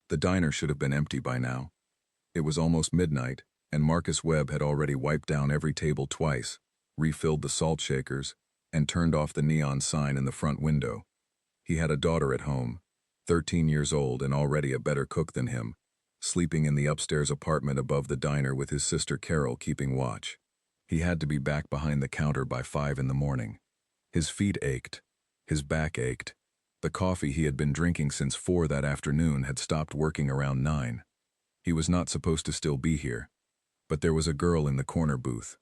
The diner should have been empty by now. It was almost midnight, and Marcus Webb had already wiped down every table twice, refilled the salt shakers, and turned off the neon sign in the front window. He had a daughter at home, 13 years old and already a better cook than him, sleeping in the upstairs apartment above the diner with his sister Carol keeping watch. He had to be back behind the counter by 5 in the morning. His feet ached. His back ached. The coffee he had been drinking since 4 that afternoon had stopped working around 9. He was not supposed to still be here. But there was a girl in the corner booth.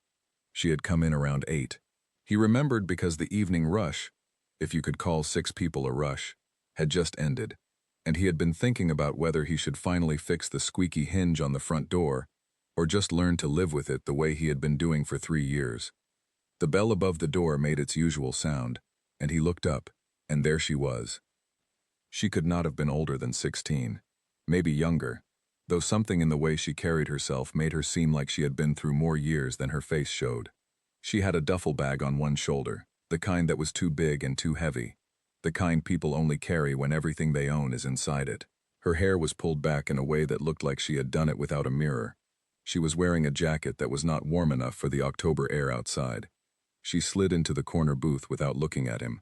She had come in around 8. He remembered because the evening rush, if you could call 6 people a rush, had just ended, and he had been thinking about whether he should finally fix the squeaky hinge on the front door, or just learn to live with it the way he had been doing for 3 years. The bell above the door made its usual sound, and he looked up, and there she was. She could not have been older than 16, maybe younger, though something in the way she carried herself made her seem like she had been through more years than her face showed. She had a duffel bag on one shoulder, the kind that was too big and too heavy, the kind people only carry when everything they own is inside it. Her hair was pulled back in a way that looked like she had done it without a mirror. She was wearing a jacket that was not warm enough for the October air outside. She slid into the corner booth without looking at him.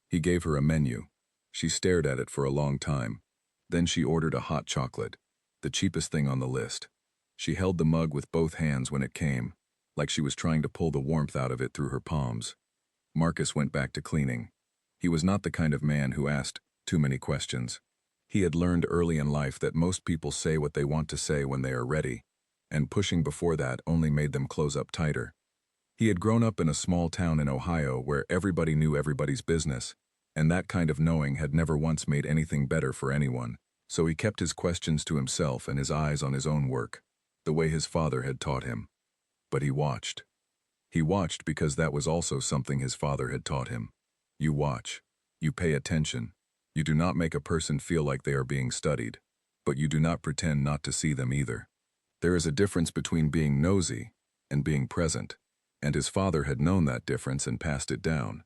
He gave her a menu. She stared at it for a long time. Then she ordered a hot chocolate, the cheapest thing on the list. She held the mug with both hands when it came, like she was trying to pull the warmth out of it through her palms. Marcus went back to cleaning. He was not the kind of man who asked too many questions. He had learned early in life that most people say what they want to say when they are ready, and pushing before that only made them close up tighter. He had grown up in a small town in Ohio where everybody knew everybody's business, and that kind of knowing had never once made anything better for anyone, so he kept his questions to himself and his eyes on his own work, the way his father had taught him. But he watched. He watched because that was also something his father had taught him. You watch. You pay attention. You do not make a person feel like they are being studied, but you do not pretend not to see them either. There is a difference between being nosy and being present, and his father had known that difference and passed it down.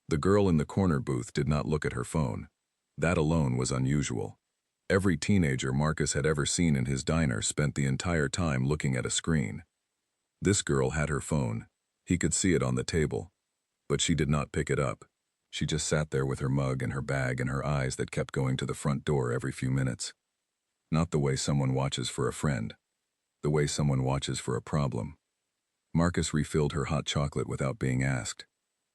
The girl in the corner booth did not look at her phone. That alone was unusual. Every teenager Marcus had ever seen in his diner spent the entire time looking at a screen. This girl had her phone. He could see it on the table. But she did not pick it up. She just sat there with her mug and her bag and her eyes that kept going to the front door every few minutes. Not the way someone watches for a friend. The way someone watches for a problem. Marcus refilled her hot chocolate without being asked.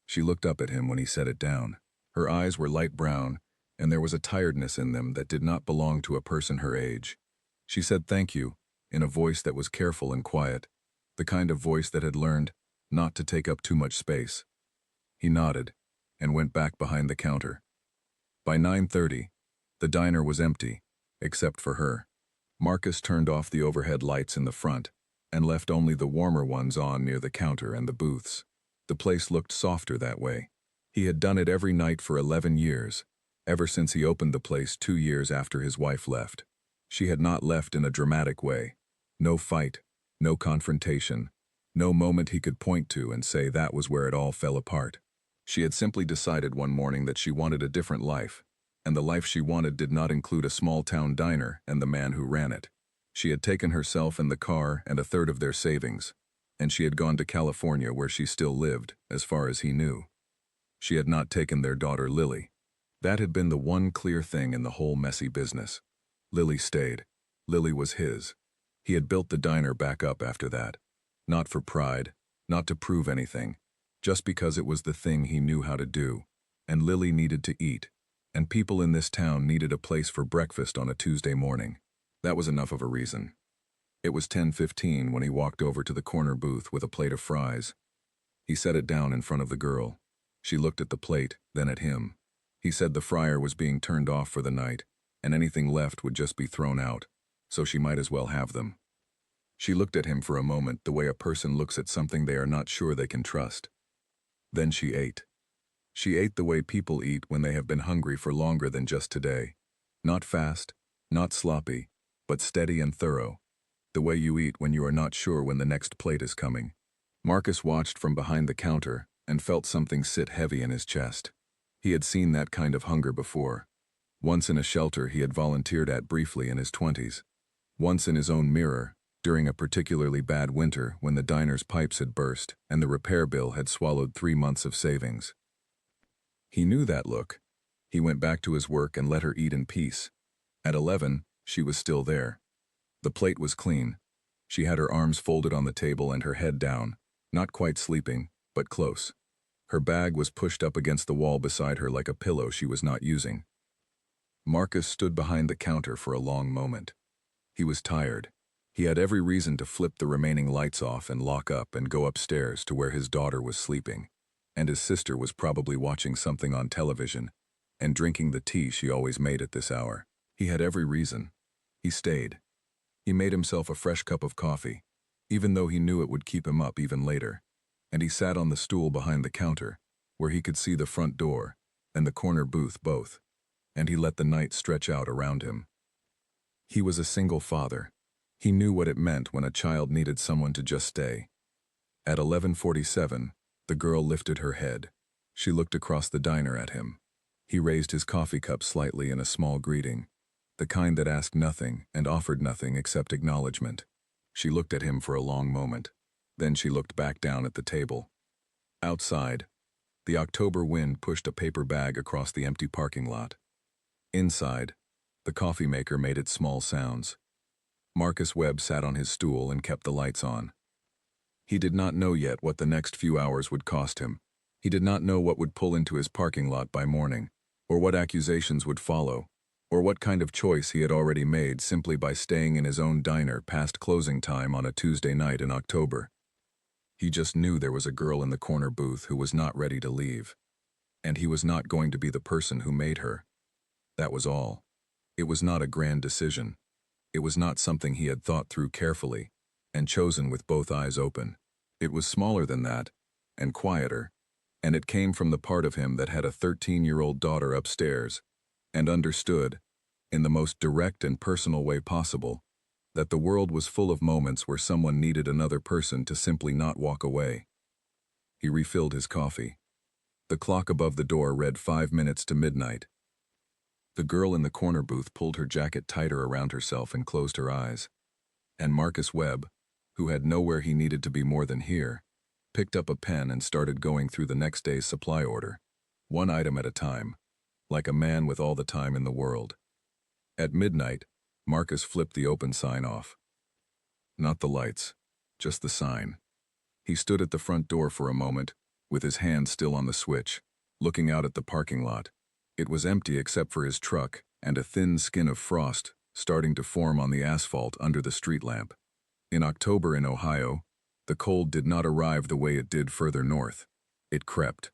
She looked up at him when he set it down. Her eyes were light brown, and there was a tiredness in them that did not belong to a person her age. She said thank you, in a voice that was careful and quiet, the kind of voice that had learned not to take up too much space. He nodded, and went back behind the counter. By 9:30, the diner was empty, except for her. Marcus turned off the overhead lights in the front, and left only the warmer ones on near the counter and the booths. The place looked softer that way. He had done it every night for 11 years, ever since he opened the place 2 years after his wife left. She had not left in a dramatic way. No fight, no confrontation, no moment he could point to and say that was where it all fell apart. She had simply decided one morning that she wanted a different life, and the life she wanted did not include a small-town diner and the man who ran it. She had taken herself and the car and a third of their savings, and she had gone to California where she still lived, as far as he knew. She had not taken their daughter Lily. That had been the one clear thing in the whole messy business. Lily stayed. Lily was his. He had built the diner back up after that. Not for pride, not to prove anything, just because it was the thing he knew how to do, and Lily needed to eat, and people in this town needed a place for breakfast on a Tuesday morning. That was enough of a reason. It was 10:15 when he walked over to the corner booth with a plate of fries. He set it down in front of the girl. She looked at the plate, then at him. He said the fryer was being turned off for the night, and anything left would just be thrown out, so she might as well have them. She looked at him for a moment the way a person looks at something they are not sure they can trust. Then she ate. She ate the way people eat when they have been hungry for longer than just today. Not fast, not sloppy, but steady and thorough. The way you eat when you are not sure when the next plate is coming. Marcus watched from behind the counter and felt something sit heavy in his chest. He had seen that kind of hunger before. Once in a shelter he had volunteered at briefly in his 20s. Once in his own mirror, during a particularly bad winter when the diner's pipes had burst and the repair bill had swallowed 3 months of savings. He knew that look. He went back to his work and let her eat in peace. At 11, she was still there. The plate was clean. She had her arms folded on the table and her head down, not quite sleeping, but close. Her bag was pushed up against the wall beside her like a pillow she was not using. Marcus stood behind the counter for a long moment. He was tired. He had every reason to flip the remaining lights off and lock up and go upstairs to where his daughter was sleeping, and his sister was probably watching something on television and drinking the tea she always made at this hour. He had every reason. He stayed. He made himself a fresh cup of coffee, even though he knew it would keep him up even later, and he sat on the stool behind the counter, where he could see the front door and the corner booth both, and he let the night stretch out around him. He was a single father. He knew what it meant when a child needed someone to just stay. At 11:47, the girl lifted her head. She looked across the diner at him. He raised his coffee cup slightly in a small greeting, the kind that asked nothing and offered nothing except acknowledgement. She looked at him for a long moment. Then she looked back down at the table. Outside, the October wind pushed a paper bag across the empty parking lot. Inside, the coffee maker made its small sounds. Marcus Webb sat on his stool and kept the lights on. He did not know yet what the next few hours would cost him. He did not know what would pull into his parking lot by morning, or what accusations would follow, or what kind of choice he had already made simply by staying in his own diner past closing time on a Tuesday night in October. He just knew there was a girl in the corner booth who was not ready to leave, and he was not going to be the person who made her. That was all. It was not a grand decision. It was not something he had thought through carefully and chosen with both eyes open. It was smaller than that, and quieter, and it came from the part of him that had a 13-year-old daughter upstairs and understood, in the most direct and personal way possible, that the world was full of moments where someone needed another person to simply not walk away. He refilled his coffee. The clock above the door read 5 minutes to midnight. The girl in the corner booth pulled her jacket tighter around herself and closed her eyes. And Marcus Webb, who had nowhere he needed to be more than here, picked up a pen and started going through the next day's supply order, one item at a time, like a man with all the time in the world. At midnight, Marcus flipped the open sign off. Not the lights, just the sign. He stood at the front door for a moment, with his hand still on the switch, looking out at the parking lot. It was empty except for his truck and a thin skin of frost starting to form on the asphalt under the street lamp. In October in Ohio, the cold did not arrive the way it did further north. It crept.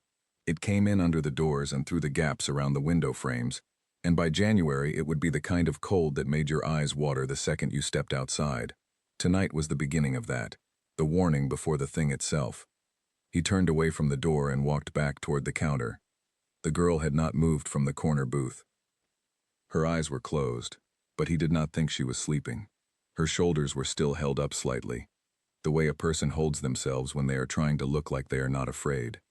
It came in under the doors and through the gaps around the window frames, and by January it would be the kind of cold that made your eyes water the second you stepped outside. Tonight was the beginning of that, the warning before the thing itself. He turned away from the door and walked back toward the counter. The girl had not moved from the corner booth. Her eyes were closed, but he did not think she was sleeping. Her shoulders were still held up slightly, the way a person holds themselves when they are trying to look like they are not afraid.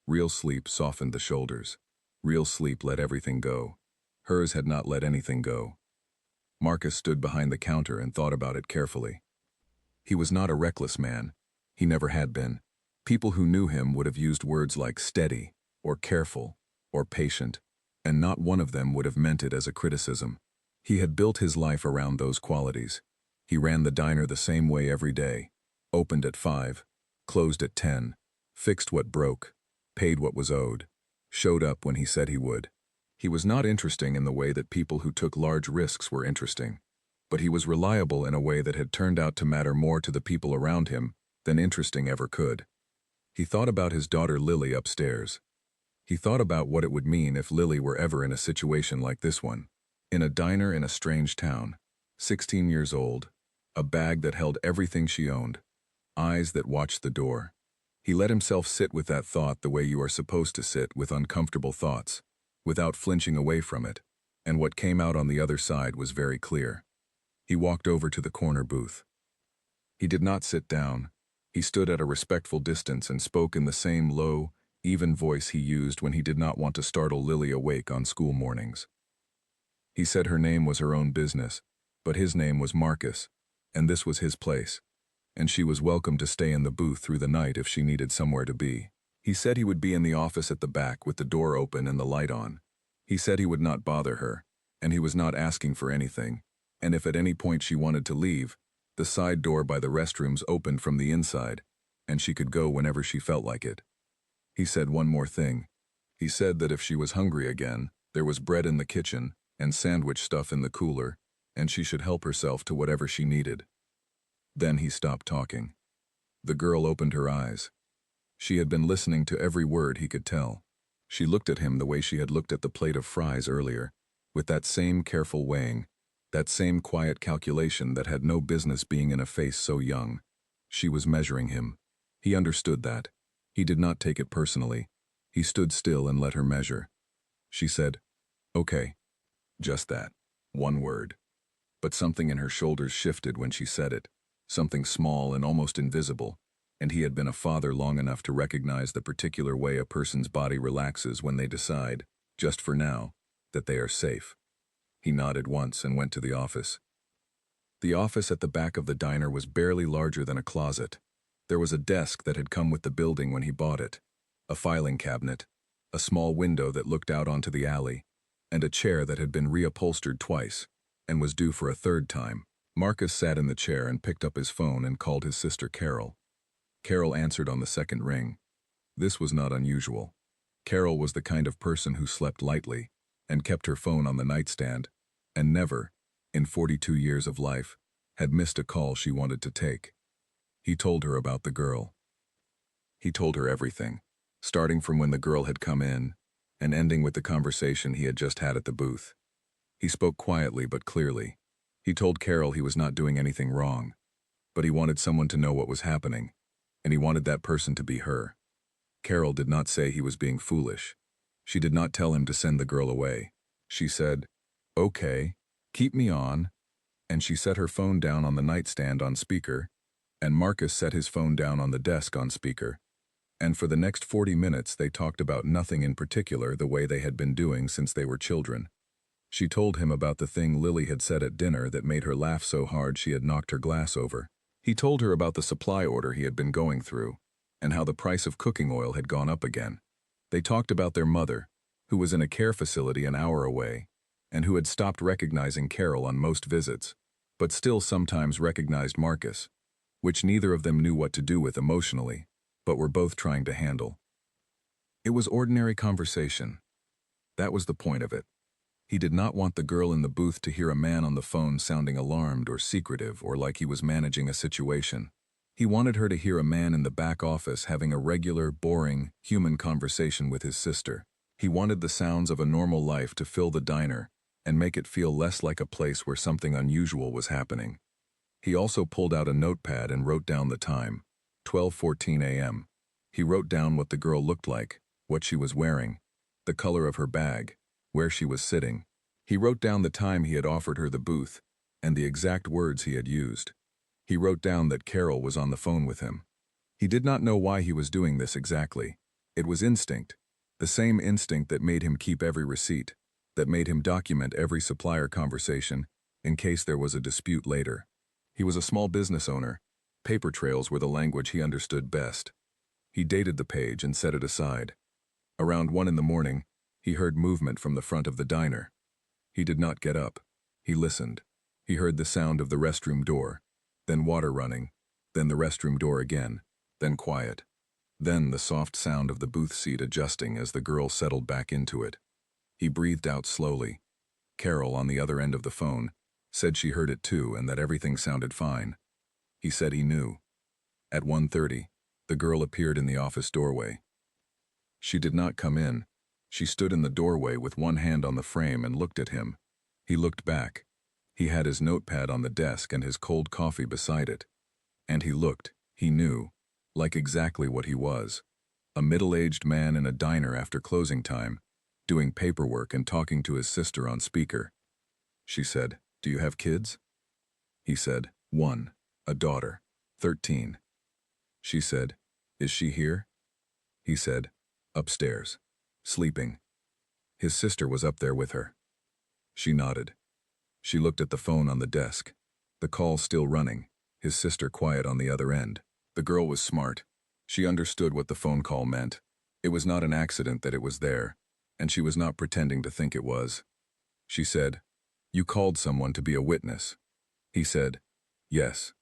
Real sleep softened the shoulders. Real sleep let everything go. Hers had not let anything go. Marcus stood behind the counter and thought about it carefully. He was not a reckless man. He never had been. People who knew him would have used words like steady, or careful, or patient, and not one of them would have meant it as a criticism. He had built his life around those qualities. He ran the diner the same way every day, opened at 5, closed at 10, fixed what broke, paid what was owed, showed up when he said he would. He was not interesting in the way that people who took large risks were interesting, but he was reliable in a way that had turned out to matter more to the people around him than interesting ever could. He thought about his daughter Lily upstairs. He thought about what it would mean if Lily were ever in a situation like this one. In a diner in a strange town, 16 years old, a bag that held everything she owned, eyes that watched the door. He let himself sit with that thought the way you are supposed to sit with uncomfortable thoughts, without flinching away from it, and what came out on the other side was very clear. He walked over to the corner booth. He did not sit down. He stood at a respectful distance and spoke in the same low, even voice he used when he did not want to startle Lily awake on school mornings. He said her name was her own business, but his name was Marcus, and this was his place, and she was welcome to stay in the booth through the night if she needed somewhere to be. He said he would be in the office at the back with the door open and the light on. He said he would not bother her, and he was not asking for anything, and if at any point she wanted to leave, the side door by the restrooms opened from the inside, and she could go whenever she felt like it. He said one more thing. He said that if she was hungry again, there was bread in the kitchen and sandwich stuff in the cooler, and she should help herself to whatever she needed. Then he stopped talking. The girl opened her eyes. She had been listening to every word he could tell. She looked at him the way she had looked at the plate of fries earlier, with that same careful weighing, that same quiet calculation that had no business being in a face so young. She was measuring him. He understood that. He did not take it personally. He stood still and let her measure. She said, "Okay." Just that. One word. But something in her shoulders shifted when she said it. Something small and almost invisible. And he had been a father long enough to recognize the particular way a person's body relaxes when they decide, just for now, that they are safe. He nodded once and went to the office. The office at the back of the diner was barely larger than a closet. There was a desk that had come with the building when he bought it, a filing cabinet, a small window that looked out onto the alley, and a chair that had been reupholstered twice and was due for a third time. Marcus sat in the chair and picked up his phone and called his sister Carol. Carol answered on the second ring. This was not unusual. Carol was the kind of person who slept lightly and kept her phone on the nightstand, and never, in 42 years of life, had missed a call she wanted to take. He told her about the girl. He told her everything, starting from when the girl had come in and ending with the conversation he had just had at the booth. He spoke quietly but clearly. He told Carol he was not doing anything wrong, but he wanted someone to know what was happening, and he wanted that person to be her. Carol did not say he was being foolish. She did not tell him to send the girl away. She said, "Okay, keep me on," and she set her phone down on the nightstand on speaker, and Marcus set his phone down on the desk on speaker. And for the next 40 minutes they talked about nothing in particular the way they had been doing since they were children. She told him about the thing Lily had said at dinner that made her laugh so hard she had knocked her glass over. He told her about the supply order he had been going through, and how the price of cooking oil had gone up again. They talked about their mother, who was in a care facility an hour away, and who had stopped recognizing Carol on most visits, but still sometimes recognized Marcus, which neither of them knew what to do with emotionally, but were both trying to handle. It was ordinary conversation. That was the point of it. He did not want the girl in the booth to hear a man on the phone sounding alarmed or secretive or like he was managing a situation. He wanted her to hear a man in the back office having a regular, boring, human conversation with his sister. He wanted the sounds of a normal life to fill the diner and make it feel less like a place where something unusual was happening. He also pulled out a notepad and wrote down the time, 12:14 a.m. He wrote down what the girl looked like, what she was wearing, the color of her bag, where she was sitting. He wrote down the time he had offered her the booth and the exact words he had used. He wrote down that Carol was on the phone with him. He did not know why he was doing this exactly. It was instinct, the same instinct that made him keep every receipt, that made him document every supplier conversation in case there was a dispute later. He was a small business owner. Paper trails were the language he understood best. He dated the page and set it aside. Around 1 in the morning, he heard movement from the front of the diner. He did not get up. He listened. He heard the sound of the restroom door, then water running, then the restroom door again, then quiet. Then the soft sound of the booth seat adjusting as the girl settled back into it. He breathed out slowly. Carol, on the other end of the phone, said she heard it too and that everything sounded fine. He said he knew. At 1:30, the girl appeared in the office doorway. She did not come in. She stood in the doorway with one hand on the frame and looked at him. He looked back. He had his notepad on the desk and his cold coffee beside it. And he looked, he knew, like exactly what he was. A middle-aged man in a diner after closing time, doing paperwork and talking to his sister on speaker. She said, "Do you have kids?" He said, "One, a daughter, 13. She said, "Is she here?" He said, "Upstairs, sleeping." His sister was up there with her. She nodded. She looked at the phone on the desk. The call still running, his sister quiet on the other end. The girl was smart. She understood what the phone call meant. It was not an accident that it was there, and she was not pretending to think it was. She said, "You called someone to be a witness." He said, "Yes."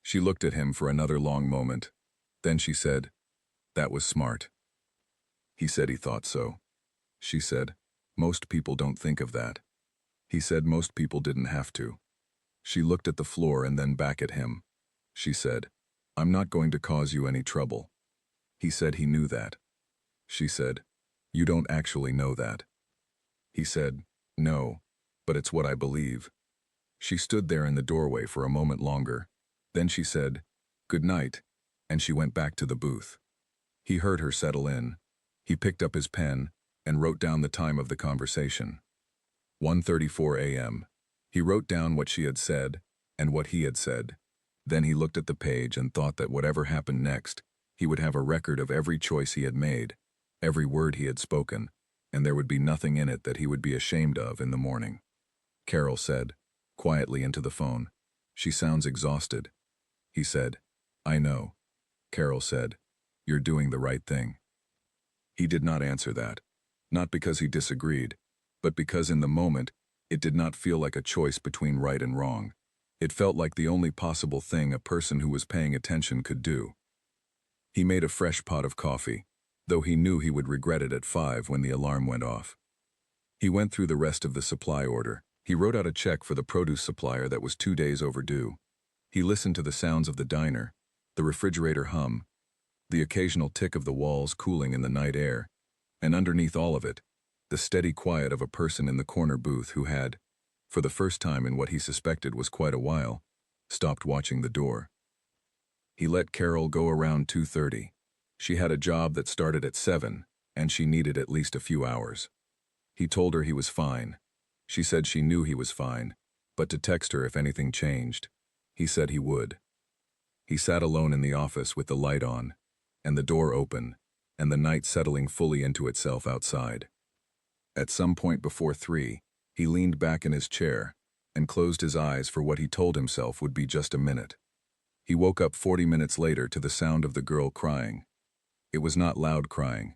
She looked at him for another long moment. Then she said, "That was smart." He said he thought so. She said, "Most people don't think of that." He said most people didn't have to. She looked at the floor and then back at him. She said, "I'm not going to cause you any trouble." He said he knew that. She said, "You don't actually know that." He said, "No, but it's what I believe." She stood there in the doorway for a moment longer. Then she said, "Good night," and she went back to the booth. He heard her settle in. He picked up his pen and wrote down the time of the conversation. 1:34 a.m. He wrote down what she had said and what he had said. Then he looked at the page and thought that whatever happened next, he would have a record of every choice he had made, every word he had spoken, and there would be nothing in it that he would be ashamed of in the morning. Carol said, quietly into the phone, "She sounds exhausted." He said, "I know." Carol said, "You're doing the right thing." He did not answer that, not because he disagreed, but because in the moment, it did not feel like a choice between right and wrong. It felt like the only possible thing a person who was paying attention could do. He made a fresh pot of coffee, though he knew he would regret it at 5 when the alarm went off. He went through the rest of the supply order. He wrote out a check for the produce supplier that was 2 days overdue. He listened to the sounds of the diner, the refrigerator hum, the occasional tick of the walls cooling in the night air, and underneath all of it, the steady quiet of a person in the corner booth who had, for the first time in what he suspected was quite a while, stopped watching the door. He let Carol go around 2:30. She had a job that started at 7, and she needed at least a few hours. He told her he was fine. She said she knew he was fine, but to text her if anything changed. He said he would. He sat alone in the office with the light on, and the door open, and the night settling fully into itself outside. At some point before 3, he leaned back in his chair and closed his eyes for what he told himself would be just a minute. He woke up 40 minutes later to the sound of the girl crying. It was not loud crying.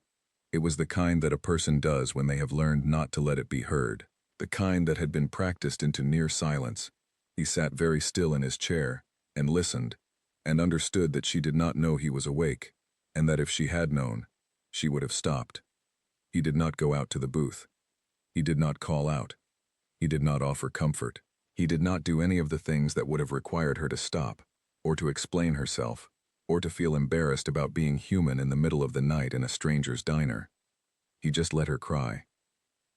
It was the kind that a person does when they have learned not to let it be heard, the kind that had been practiced into near silence. He sat very still in his chair and listened, and understood that she did not know he was awake, and that if she had known, she would have stopped. He did not go out to the booth. He did not call out. He did not offer comfort. He did not do any of the things that would have required her to stop, or to explain herself, or to feel embarrassed about being human in the middle of the night in a stranger's diner. He just let her cry.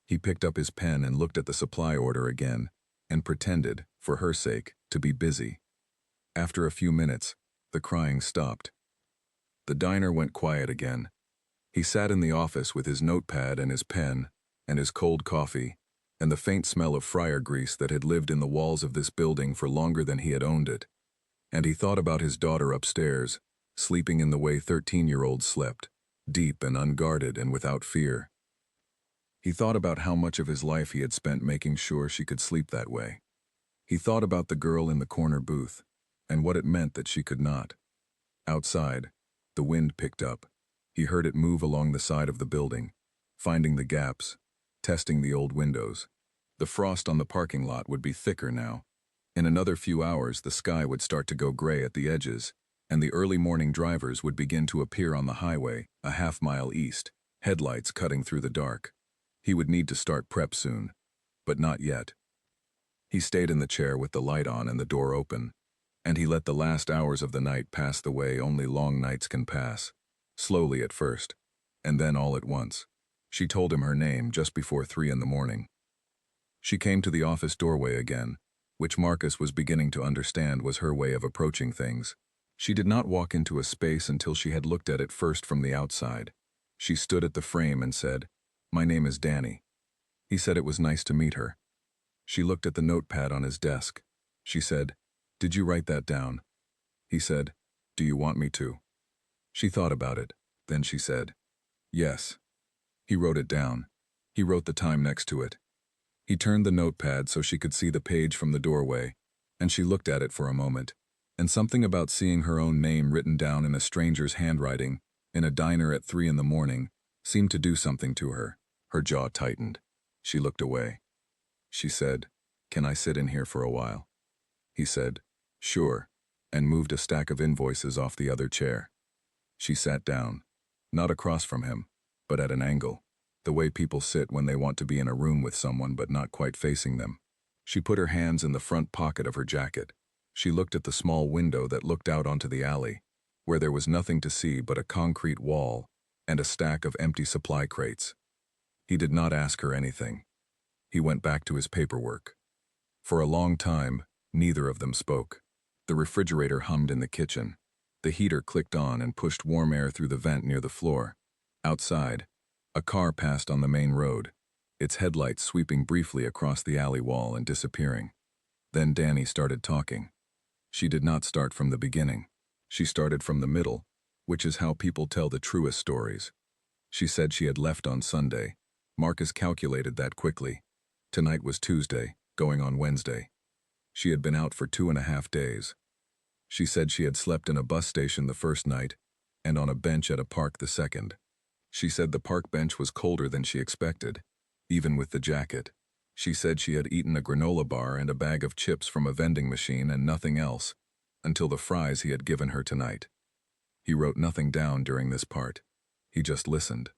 He picked up his pen and looked at the supply order again, and pretended, for her sake, to be busy. After a few minutes, the crying stopped. The diner went quiet again. He sat in the office with his notepad and his pen, and his cold coffee, and the faint smell of fryer grease that had lived in the walls of this building for longer than he had owned it. And he thought about his daughter upstairs, sleeping in the way 13-year-olds slept, deep and unguarded and without fear. He thought about how much of his life he had spent making sure she could sleep that way. He thought about the girl in the corner booth, and what it meant that she could not. Outside, the wind picked up. He heard it move along the side of the building, finding the gaps, testing the old windows. The frost on the parking lot would be thicker now. In another few hours, the sky would start to go gray at the edges, and the early morning drivers would begin to appear on the highway, a half-mile east, headlights cutting through the dark. He would need to start prep soon, but not yet. He stayed in the chair with the light on and the door open, and he let the last hours of the night pass the way only long nights can pass, slowly at first, and then all at once. She told him her name just before 3 in the morning. She came to the office doorway again, which Marcus was beginning to understand was her way of approaching things. She did not walk into a space until she had looked at it first from the outside. She stood at the frame and said, "My name is Danny." He said it was nice to meet her. She looked at the notepad on his desk. She said, "Did you write that down?" He said, "Do you want me to?" She thought about it. Then she said, "Yes." He wrote it down. He wrote the time next to it. He turned the notepad so she could see the page from the doorway, and she looked at it for a moment, and something about seeing her own name written down in a stranger's handwriting, in a diner at 3 in the morning, seemed to do something to her. Her jaw tightened. She looked away. She said, "Can I sit in here for a while?" He said, "Sure," and moved a stack of invoices off the other chair. She sat down, not across from him, but at an angle, the way people sit when they want to be in a room with someone but not quite facing them. She put her hands in the front pocket of her jacket. She looked at the small window that looked out onto the alley, where there was nothing to see but a concrete wall and a stack of empty supply crates. He did not ask her anything. He went back to his paperwork. For a long time, neither of them spoke. The refrigerator hummed in the kitchen. The heater clicked on and pushed warm air through the vent near the floor. Outside, a car passed on the main road, its headlights sweeping briefly across the alley wall and disappearing. Then Danny started talking. She did not start from the beginning. She started from the middle, which is how people tell the truest stories. She said she had left on Sunday. Marcus calculated that quickly. Tonight was Tuesday, going on Wednesday. She had been out for 2.5 days. She said she had slept in a bus station the first night and on a bench at a park the second. She said the park bench was colder than she expected, even with the jacket. She said she had eaten a granola bar and a bag of chips from a vending machine and nothing else, until the fries he had given her tonight. He wrote nothing down during this part. He just listened.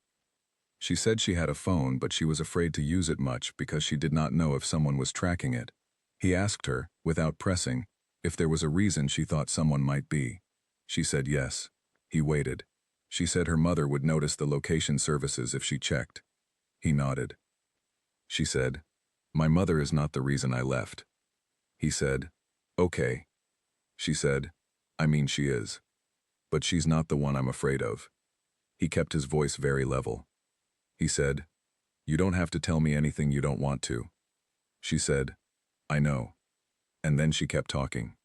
She said she had a phone, but she was afraid to use it much because she did not know if someone was tracking it. He asked her, without pressing, if there was a reason she thought someone might be. She said yes. He waited. She said her mother would notice the location services if she checked. He nodded. She said, "My mother is not the reason I left." He said, "Okay." She said, "I mean she is. But she's not the one I'm afraid of." He kept his voice very level. He said, "You don't have to tell me anything you don't want to." She said, "I know." And then she kept talking.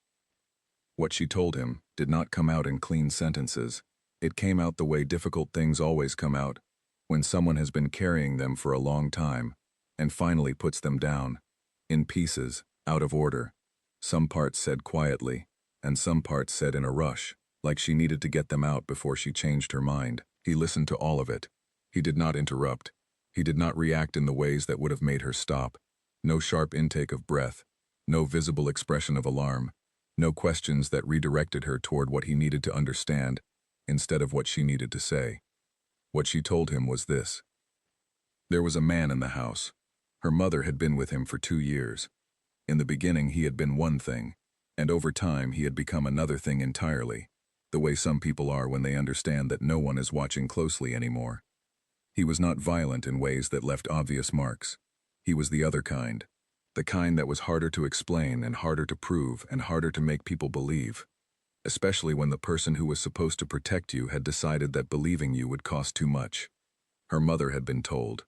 What she told him did not come out in clean sentences. It came out the way difficult things always come out, when someone has been carrying them for a long time, and finally puts them down, in pieces, out of order. Some parts said quietly, and some parts said in a rush, like she needed to get them out before she changed her mind. He listened to all of it. He did not interrupt. He did not react in the ways that would have made her stop. No sharp intake of breath. No visible expression of alarm. No questions that redirected her toward what he needed to understand, instead of what she needed to say. What she told him was this. There was a man in the house. Her mother had been with him for 2 years. In the beginning he had been one thing, and over time he had become another thing entirely, the way some people are when they understand that no one is watching closely anymore. He was not violent in ways that left obvious marks. He was the other kind, the kind that was harder to explain and harder to prove and harder to make people believe, especially when the person who was supposed to protect you had decided that believing you would cost too much. Her mother had been told.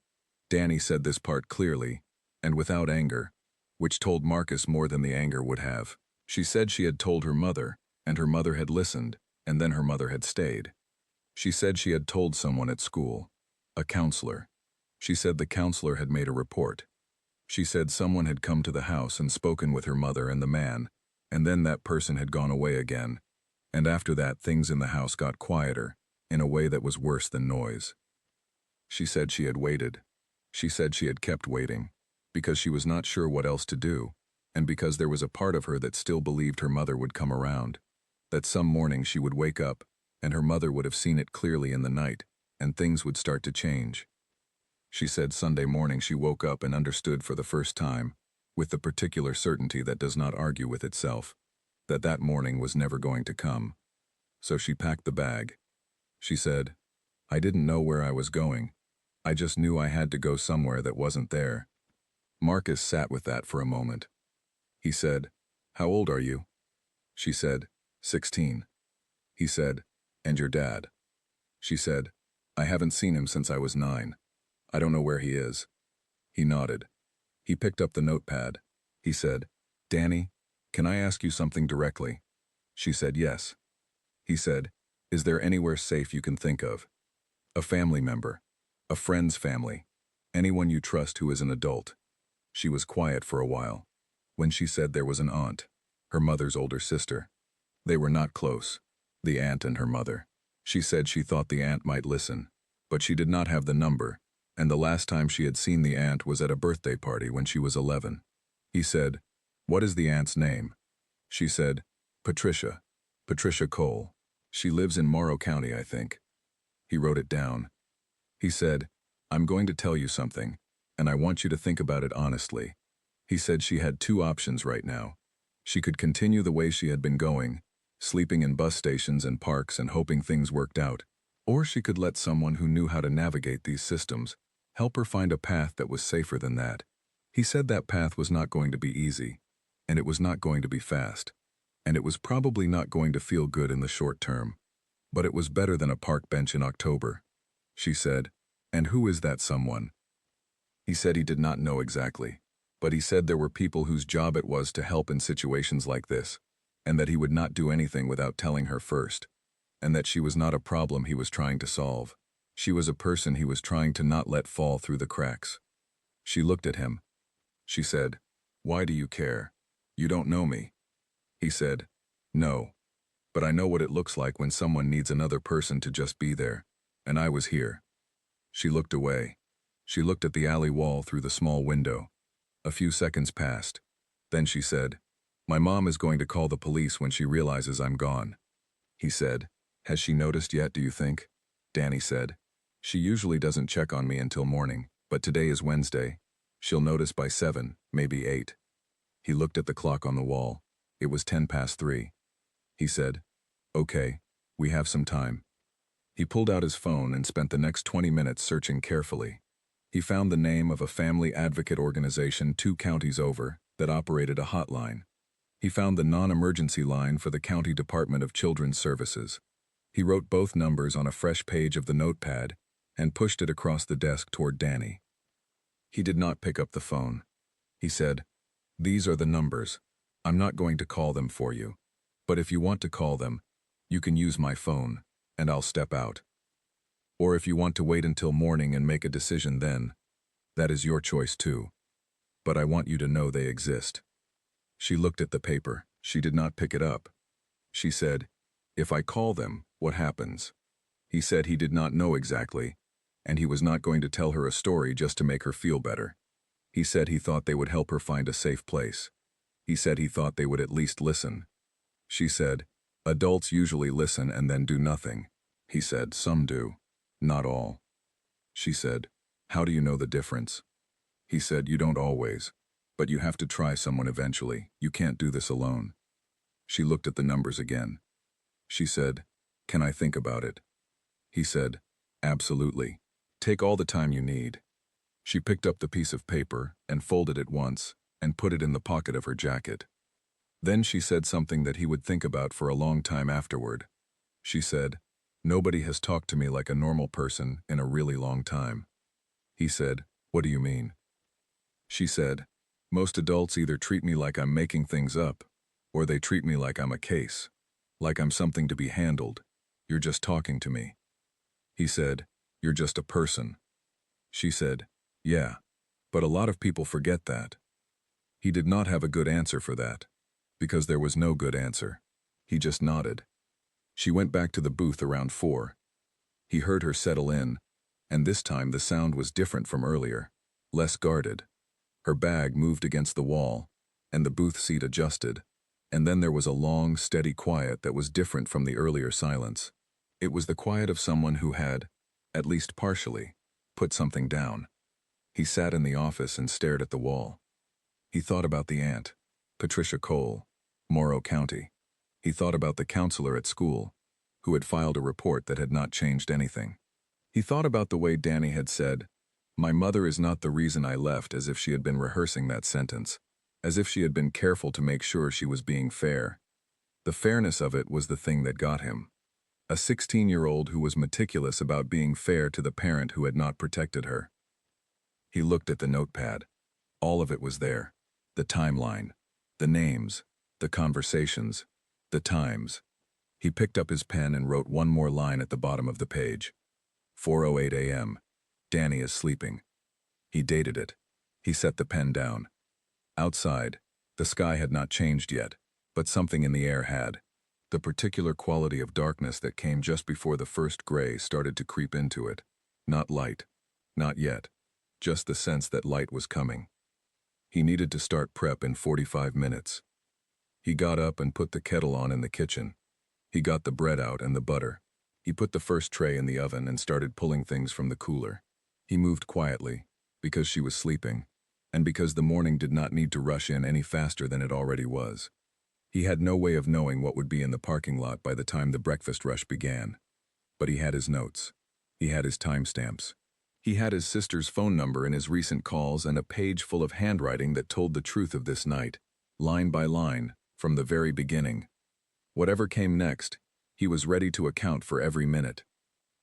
Danny said this part clearly, and without anger, which told Marcus more than the anger would have. She said she had told her mother, and her mother had listened, and then her mother had stayed. She said she had told someone at school, a counselor. She said the counselor had made a report. She said someone had come to the house and spoken with her mother and the man, and then that person had gone away again, and after that things in the house got quieter, in a way that was worse than noise. She said she had waited. She said she had kept waiting, because she was not sure what else to do, and because there was a part of her that still believed her mother would come around, that some morning she would wake up, and her mother would have seen it clearly in the night, and things would start to change. She said Sunday morning she woke up and understood for the first time, with the particular certainty that does not argue with itself, that that morning was never going to come. So she packed the bag. She said, "I didn't know where I was going. I just knew I had to go somewhere that wasn't there." Marcus sat with that for a moment. He said, "How old are you?" She said, 16. He said, "And your dad?" She said, "I haven't seen him since I was 9. I don't know where he is." He nodded. He picked up the notepad. He said, "Danny, can I ask you something directly?" She said yes. He said, "Is there anywhere safe you can think of? A family member, a friend's family, anyone you trust who is an adult." She was quiet for a while. When she said there was an aunt, her mother's older sister. They were not close, the aunt and her mother. She said she thought the aunt might listen, but she did not have the number, and the last time she had seen the aunt was at a birthday party when she was 11. He said, "What is the aunt's name?" She said, "Patricia. Patricia Cole. She lives in Morrow County, I think." He wrote it down. He said, "I'm going to tell you something, and I want you to think about it honestly." He said she had two options right now. She could continue the way she had been going, sleeping in bus stations and parks and hoping things worked out, or she could let someone who knew how to navigate these systems help her find a path that was safer than that. He said that path was not going to be easy, and it was not going to be fast, and it was probably not going to feel good in the short term, but it was better than a park bench in October. She said, "And who is that someone?" He said he did not know exactly, but he said there were people whose job it was to help in situations like this, and that he would not do anything without telling her first, and that she was not a problem he was trying to solve. She was a person he was trying to not let fall through the cracks. She looked at him. She said, "Why do you care? You don't know me." He said, "No, but I know what it looks like when someone needs another person to just be there, and I was here." She looked away. She looked at the alley wall through the small window. A few seconds passed. Then she said, "My mom is going to call the police when she realizes I'm gone." He said, "Has she noticed yet, do you think?" Danny said, "She usually doesn't check on me until morning, but today is Wednesday. She'll notice by 7, maybe 8. He looked at the clock on the wall. It was 3:10. He said, "Okay, we have some time." He pulled out his phone and spent the next 20 minutes searching carefully. He found the name of a family advocate organization 2 counties over that operated a hotline. He found the non-emergency line for the County Department of Children's Services. He wrote both numbers on a fresh page of the notepad and pushed it across the desk toward Danny. He did not pick up the phone. He said, "These are the numbers. I'm not going to call them for you. But if you want to call them, you can use my phone, and I'll step out. Or if you want to wait until morning and make a decision then, that is your choice too. But I want you to know they exist." She looked at the paper. She did not pick it up. She said, "If I call them, what happens?" He said he did not know exactly, and he was not going to tell her a story just to make her feel better. He said he thought they would help her find a safe place. He said he thought they would at least listen. She said, "Adults usually listen and then do nothing." He said, "Some do. Not all." She said, "How do you know the difference?" He said, "You don't always. But you have to try someone eventually. You can't do this alone." She looked at the numbers again. She said, "Can I think about it?" He said, "Absolutely. Take all the time you need." She picked up the piece of paper and folded it once and put it in the pocket of her jacket. Then she said something that he would think about for a long time afterward. She said, "Nobody has talked to me like a normal person in a really long time." He said, "What do you mean?" She said, "Most adults either treat me like I'm making things up, or they treat me like I'm a case, like I'm something to be handled. You're just talking to me." He said, "You're just a person." She said, "Yeah, but a lot of people forget that." He did not have a good answer for that, because there was no good answer. He just nodded. She went back to the booth around 4. He heard her settle in, and this time the sound was different from earlier, less guarded. Her bag moved against the wall, and the booth seat adjusted, and then there was a long, steady quiet that was different from the earlier silence. It was the quiet of someone who had, at least partially, put something down. He sat in the office and stared at the wall. He thought about the aunt, Patricia Cole, Morrow County. He thought about the counselor at school, who had filed a report that had not changed anything. He thought about the way Danny had said, "My mother is not the reason I left," as if she had been rehearsing that sentence, as if she had been careful to make sure she was being fair. The fairness of it was the thing that got him. A 16-year-old who was meticulous about being fair to the parent who had not protected her. He looked at the notepad. All of it was there. The timeline, the names, the conversations, the times. He picked up his pen and wrote one more line at the bottom of the page. 4:08 a.m. Danny is sleeping. He dated it. He set the pen down. Outside, the sky had not changed yet, but something in the air had. The particular quality of darkness that came just before the first gray started to creep into it. Not light. Not yet. Just the sense that light was coming. He needed to start prep in 45 minutes. He got up and put the kettle on in the kitchen. He got the bread out and the butter. He put the first tray in the oven and started pulling things from the cooler. He moved quietly, because she was sleeping, and because the morning did not need to rush in any faster than it already was. He had no way of knowing what would be in the parking lot by the time the breakfast rush began. But he had his notes. He had his timestamps. He had his sister's phone number in his recent calls and a page full of handwriting that told the truth of this night, line by line, from the very beginning. Whatever came next, he was ready to account for every minute.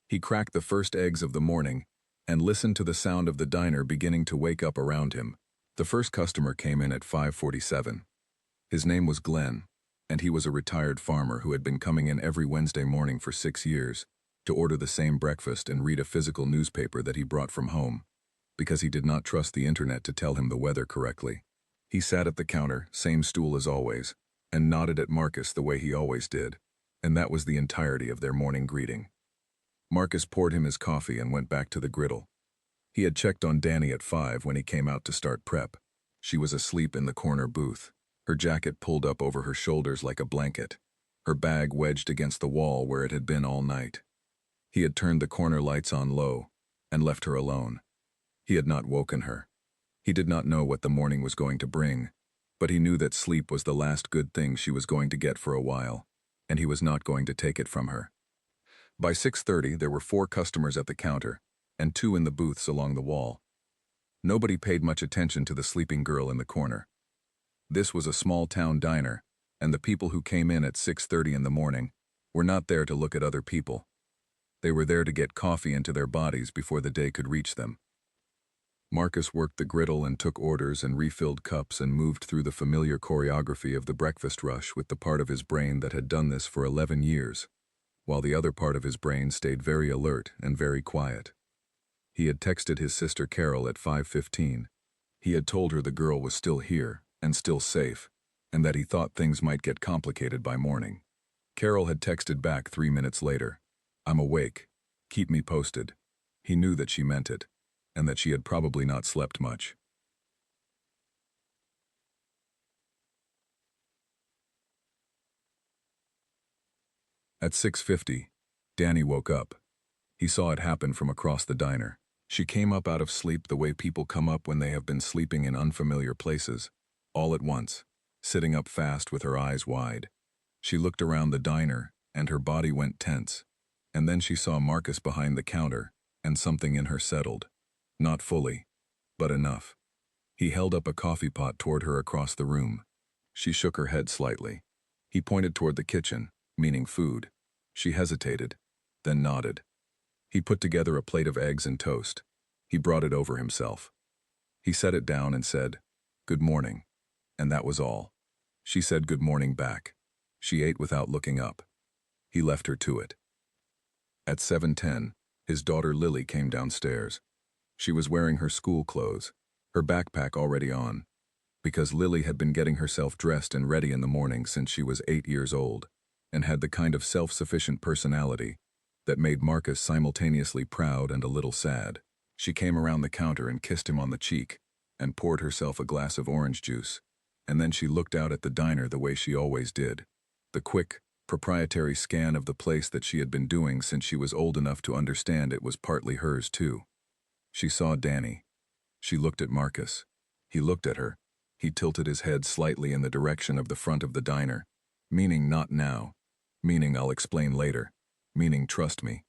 He cracked the first eggs of the morning and listened to the sound of the diner beginning to wake up around him. The first customer came in at 5:47. His name was Glenn, and he was a retired farmer who had been coming in every Wednesday morning for 6 years to order the same breakfast and read a physical newspaper that he brought from home, because he did not trust the internet to tell him the weather correctly. He sat at the counter, same stool as always, and nodded at Marcus the way he always did, and that was the entirety of their morning greeting. Marcus poured him his coffee and went back to the griddle. He had checked on Danny at 5 when he came out to start prep. She was asleep in the corner booth, her jacket pulled up over her shoulders like a blanket, her bag wedged against the wall where it had been all night. He had turned the corner lights on low and left her alone. He had not woken her. He did not know what the morning was going to bring, but he knew that sleep was the last good thing she was going to get for a while, and he was not going to take it from her. By 6:30, there were 4 customers at the counter, and 2 in the booths along the wall. Nobody paid much attention to the sleeping girl in the corner. This was a small-town diner, and the people who came in at 6:30 in the morning were not there to look at other people. They were there to get coffee into their bodies before the day could reach them. Marcus worked the griddle and took orders and refilled cups and moved through the familiar choreography of the breakfast rush with the part of his brain that had done this for 11 years, while the other part of his brain stayed very alert and very quiet. He had texted his sister Carol at 5:15. He had told her the girl was still here and still safe, and that he thought things might get complicated by morning. Carol had texted back 3 minutes later, "I'm awake. Keep me posted." He knew that she meant it, and that she had probably not slept much. At 6:50, Danny woke up. He saw it happen from across the diner. She came up out of sleep the way people come up when they have been sleeping in unfamiliar places, all at once, sitting up fast with her eyes wide. She looked around the diner, and her body went tense. And then she saw Marcus behind the counter, and something in her settled. Not fully, but enough. He held up a coffee pot toward her across the room. She shook her head slightly. He pointed toward the kitchen, meaning food. She hesitated, then nodded. He put together a plate of eggs and toast. He brought it over himself. He set it down and said, "Good morning," and that was all. She said good morning back. She ate without looking up. He left her to it. At 7:10, his daughter Lily came downstairs. She was wearing her school clothes, her backpack already on, because Lily had been getting herself dressed and ready in the morning since she was 8 years old, and had the kind of self-sufficient personality that made Marcus simultaneously proud and a little sad. She came around the counter and kissed him on the cheek, and poured herself a glass of orange juice, and then she looked out at the diner the way she always did, the quick, proprietary scan of the place that she had been doing since she was old enough to understand it was partly hers too. She saw Danny. She looked at Marcus. He looked at her. He tilted his head slightly in the direction of the front of the diner, meaning not now, meaning I'll explain later, meaning trust me.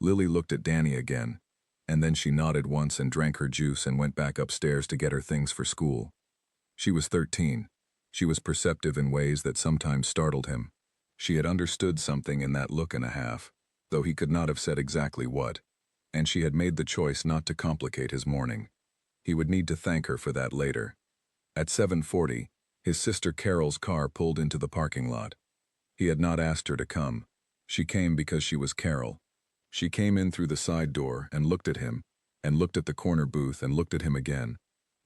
Lily looked at Danny again, and then she nodded once and drank her juice and went back upstairs to get her things for school. She was 13. She was perceptive in ways that sometimes startled him. She had understood something in that look and a half, though he could not have said exactly what, and she had made the choice not to complicate his morning. He would need to thank her for that later. At 7:40, his sister Carol's car pulled into the parking lot. He had not asked her to come. She came because she was Carol. She came in through the side door and looked at him, and looked at the corner booth and looked at him again,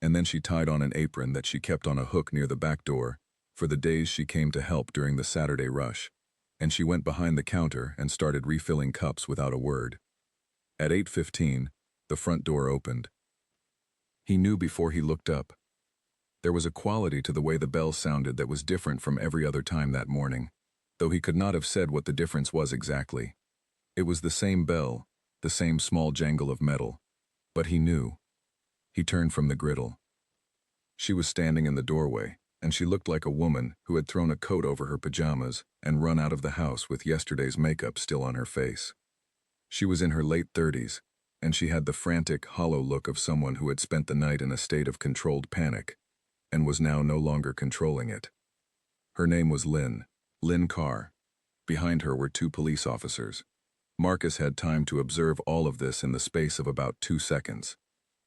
and then she tied on an apron that she kept on a hook near the back door for the days she came to help during the Saturday rush, and she went behind the counter and started refilling cups without a word. At 8:15, the front door opened. He knew before he looked up. There was a quality to the way the bell sounded that was different from every other time that morning, though he could not have said what the difference was exactly. It was the same bell, the same small jangle of metal, but he knew. He turned from the griddle. She was standing in the doorway, and she looked like a woman who had thrown a coat over her pajamas and run out of the house with yesterday's makeup still on her face. She was in her late 30s, and she had the frantic, hollow look of someone who had spent the night in a state of controlled panic and was now no longer controlling it. Her name was Lynn Carr. Behind her were 2 police officers. Marcus had time to observe all of this in the space of about 2 seconds.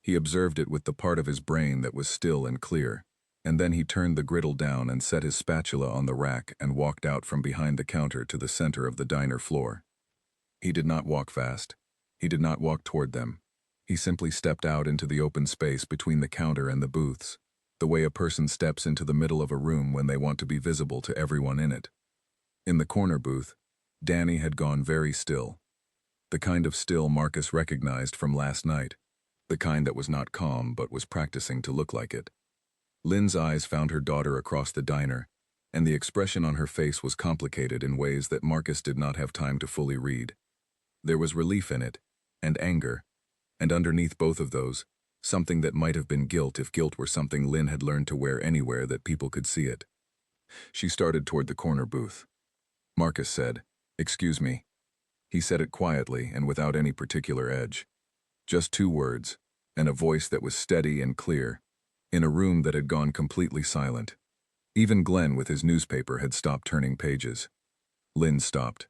He observed it with the part of his brain that was still and clear, and then he turned the griddle down and set his spatula on the rack and walked out from behind the counter to the center of the diner floor. He did not walk fast. He did not walk toward them. He simply stepped out into the open space between the counter and the booths, the way a person steps into the middle of a room when they want to be visible to everyone in it. In the corner booth, Danny had gone very still. The kind of still Marcus recognized from last night, the kind that was not calm but was practicing to look like it. Lynn's eyes found her daughter across the diner, and the expression on her face was complicated in ways that Marcus did not have time to fully read. There was relief in it, and anger, and underneath both of those, something that might have been guilt if guilt were something Lynn had learned to wear anywhere that people could see it. She started toward the corner booth. Marcus said, "Excuse me." He said it quietly and without any particular edge. Just 2 words, and a voice that was steady and clear, in a room that had gone completely silent. Even Glenn with his newspaper had stopped turning pages. Lynn stopped.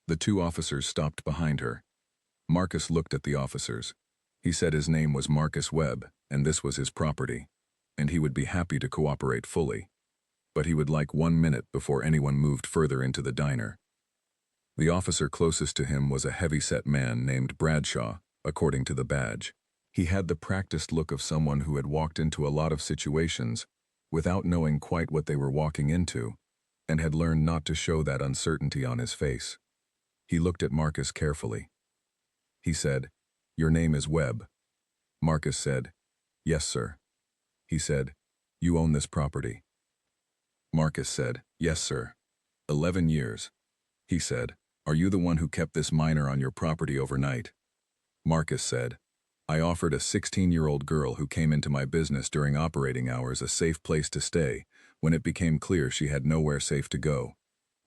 The 2 officers stopped behind her. Marcus looked at the officers. He said his name was Marcus Webb, and this was his property, and he would be happy to cooperate fully. But he would like 1 minute before anyone moved further into the diner. The officer closest to him was a heavy-set man named Bradshaw, according to the badge. He had the practiced look of someone who had walked into a lot of situations without knowing quite what they were walking into, and had learned not to show that uncertainty on his face. He looked at Marcus carefully. He said, "Your name is Webb." Marcus said, "Yes, sir." He said, "You own this property?" Marcus said, "Yes, sir." 11 years. He said, "Are you the one who kept this minor on your property overnight?" Marcus said, "I offered a 16-year-old girl who came into my business during operating hours a safe place to stay when it became clear she had nowhere safe to go."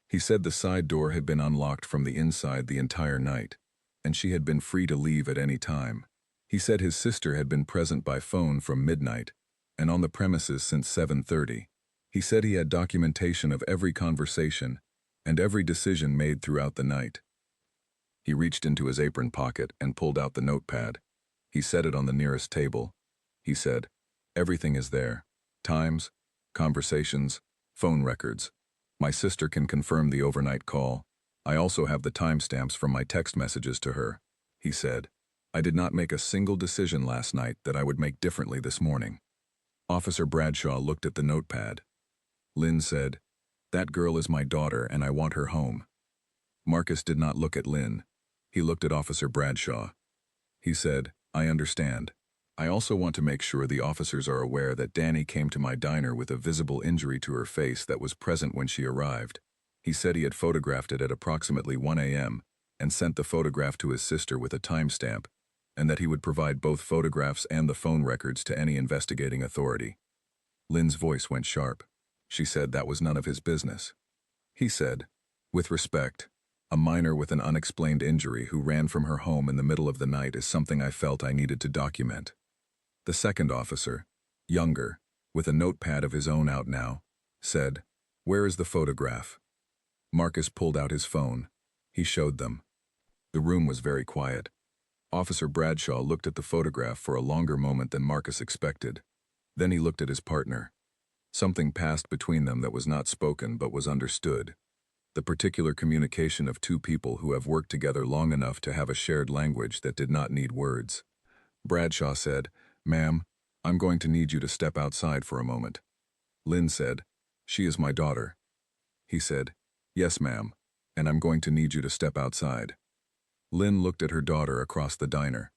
He said the side door had been unlocked from the inside the entire night, and she had been free to leave at any time. He said his sister had been present by phone from midnight and on the premises since 7:30. He said he had documentation of every conversation and every decision made throughout the night. He reached into his apron pocket and pulled out the notepad. He set it on the nearest table. He said, "Everything is there. Times, conversations, phone records. My sister can confirm the overnight call. I also have the timestamps from my text messages to her." He said, "I did not make a single decision last night that I would make differently this morning." Officer Bradshaw looked at the notepad. Lynn said, "That girl is my daughter and I want her home." Marcus did not look at Lynn. He looked at Officer Bradshaw. He said, "I understand. I also want to make sure the officers are aware that Danny came to my diner with a visible injury to her face that was present when she arrived. He said he had photographed it at approximately 1 a.m. and sent the photograph to his sister with a timestamp, and that he would provide both photographs and the phone records to any investigating authority." Lynn's voice went sharp. She said that was none of his business. He said, "With respect, a minor with an unexplained injury who ran from her home in the middle of the night is something I felt I needed to document." The second officer, younger, with a notepad of his own out now, said, "Where is the photograph?" Marcus pulled out his phone. He showed them. The room was very quiet. Officer Bradshaw looked at the photograph for a longer moment than Marcus expected. Then he looked at his partner. Something passed between them that was not spoken but was understood. The particular communication of 2 people who have worked together long enough to have a shared language that did not need words. Bradshaw said, "Ma'am, I'm going to need you to step outside for a moment. Lynn said, "She is my daughter." He said, "Yes, ma'am, and I'm going to need you to step outside." Lynn looked at her daughter across the diner.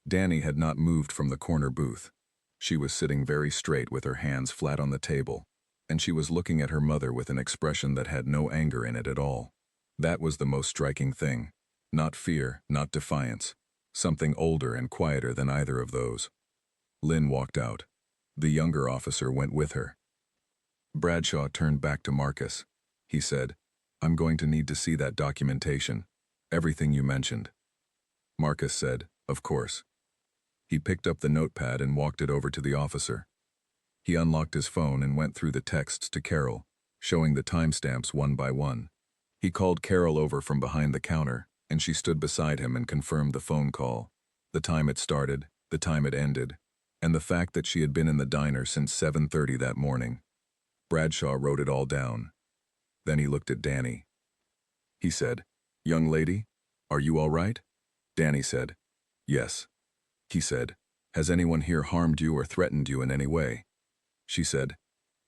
Danny had not moved from the corner booth. She was sitting very straight with her hands flat on the table, and she was looking at her mother with an expression that had no anger in it at all. That was the most striking thing. Not fear, not defiance. Something older and quieter than either of those. Lynn walked out. The younger officer went with her. Bradshaw turned back to Marcus. He said, "I'm going to need to see that documentation. Everything you mentioned." Marcus said, "Of course." He picked up the notepad and walked it over to the officer. He unlocked his phone and went through the texts to Carol, showing the timestamps one by one. He called Carol over from behind the counter, and she stood beside him and confirmed the phone call, the time it started, the time it ended, and the fact that she had been in the diner since 7:30 that morning. Bradshaw wrote it all down. Then he looked at Danny. He said, "Young lady, are you all right?" Danny said, "Yes." He said, "Has anyone here harmed you or threatened you in any way?" She said,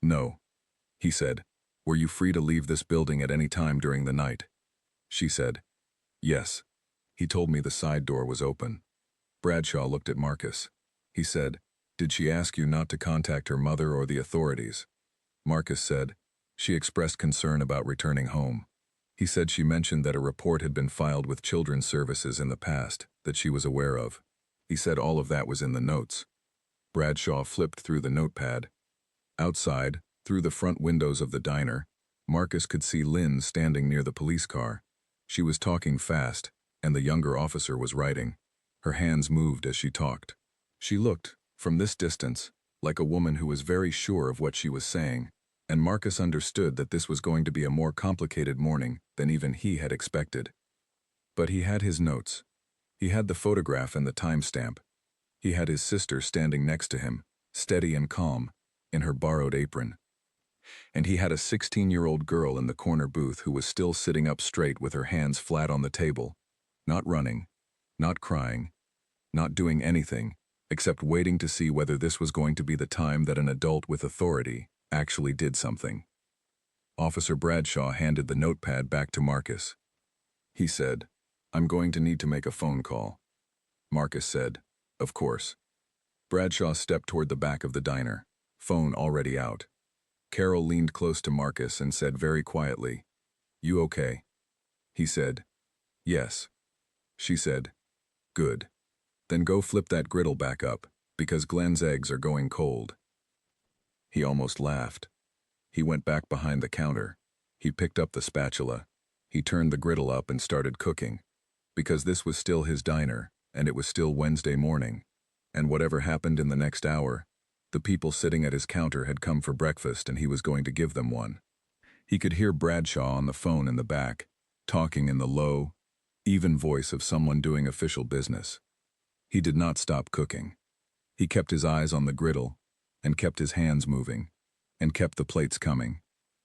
"No." He said, "Were you free to leave this building at any time during the night?" She said, "Yes." He told me the side door was open. Bradshaw looked at Marcus. He said, "Did she ask you not to contact her mother or the authorities?" Marcus said, "She expressed concern about returning home." He said she mentioned that a report had been filed with Children's Services in the past that she was aware of. He said all of that was in the notes. Bradshaw flipped through the notepad. Outside, through the front windows of the diner, Marcus could see Lynn standing near the police car. She was talking fast, and the younger officer was writing. Her hands moved as she talked. She looked, from this distance, like a woman who was very sure of what she was saying, and Marcus understood that this was going to be a more complicated morning than even he had expected. But he had his notes. He had the photograph and the timestamp. He had his sister standing next to him, steady and calm, in her borrowed apron. And he had a 16-year-old girl in the corner booth who was still sitting up straight with her hands flat on the table, not running, not crying, not doing anything, except waiting to see whether this was going to be the time that an adult with authority actually did something. Officer Bradshaw handed the notepad back to Marcus. He said, "I'm going to need to make a phone call." Marcus said, "Of course." Bradshaw stepped toward the back of the diner, phone already out. Carol leaned close to Marcus and said very quietly, "You okay?" He said, "Yes." She said, "Good. Then go flip that griddle back up, because Glenn's eggs are going cold." He almost laughed. He went back behind the counter. He picked up the spatula. He turned the griddle up and started cooking, because this was still his diner, and it was still Wednesday morning, and whatever happened in the next hour, the people sitting at his counter had come for breakfast and he was going to give them one. He could hear Bradshaw on the phone in the back, talking in the low, even voice of someone doing official business. He did not stop cooking. He kept his eyes on the griddle, and kept his hands moving, and kept the plates coming,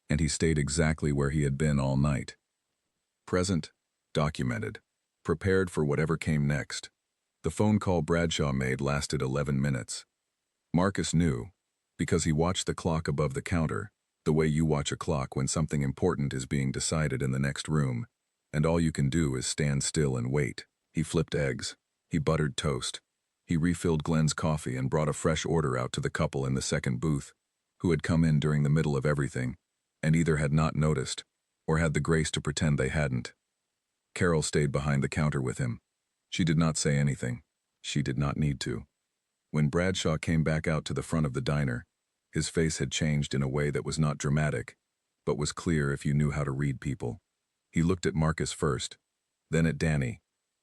and he stayed exactly where he had been all night. Present, documented, prepared for whatever came next. The phone call Bradshaw made lasted 11 minutes. Marcus knew, because he watched the clock above the counter, the way you watch a clock when something important is being decided in the next room, and all you can do is stand still and wait. He flipped eggs. He buttered toast. He refilled Glenn's coffee and brought a fresh order out to the couple in the second booth, who had come in during the middle of everything, and either had not noticed, or had the grace to pretend they hadn't. Carol stayed behind the counter with him. She did not say anything. She did not need to. When Bradshaw came back out to the front of the diner, his face had changed in a way that was not dramatic, but was clear if you knew how to read people. He looked at Marcus first, then at Danny,